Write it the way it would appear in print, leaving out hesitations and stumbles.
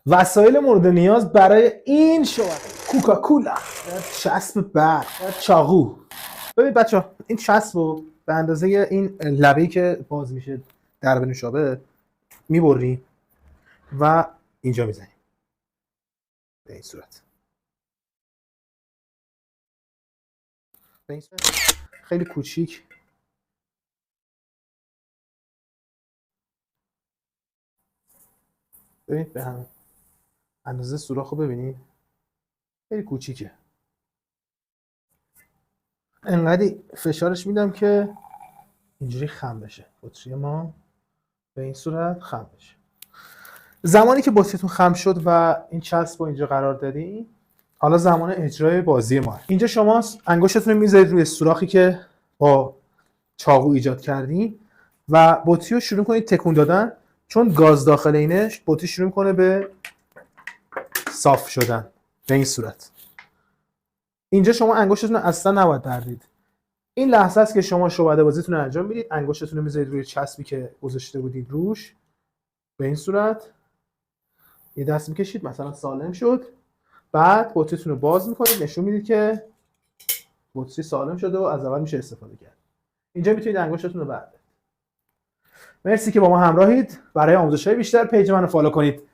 وسایل مورد نیاز برای این شوهر: کوکاکولا، چسب برق، چاقو. ببینید بچه‌ها، این چسب رو به اندازه این لبه‌ای که باز میشه در نوشابه میبری و اینجا میزنی به این صورت. به این صورت خیلی کوچیک. ببینید به هم اندازه سوراخ رو ببینید، خیلی کوچیکه. انقدر فشارش میدم که اینجوری خم بشه بطری ما، به این صورت خم بشه. زمانی که بطریتون خم شد و این چسب رو اینجا قرار دادین، حالا زمان اجرای بازی ما. اینجا شما انگشتتون رو میذارید روی سوراخی که با چاقو ایجاد کردین و بطری رو شروع کنید تکون دادن، چون گاز داخل اینش بطری شروع میکنه به صاف شدن به این صورت. اینجا شما انگشتتون رو اصلا نباید بردید. این لحظه است که شما شعبده بازیتون رو انجام میدید. انگشتتون رو میذارید روی چسبی که گذاشته بودید روش به این صورت، یه دست میکشید مثلا سالم شد، بعد بطریتون رو باز میکنید، نشون میدید که بطری سالم شده و از اول میشه استفاده کرد. اینجا میتونید انگشتتون رو بردارید. مرسی که با ما همراهید. برای آموزش‌های بیشتر پیج منو فالو کنید.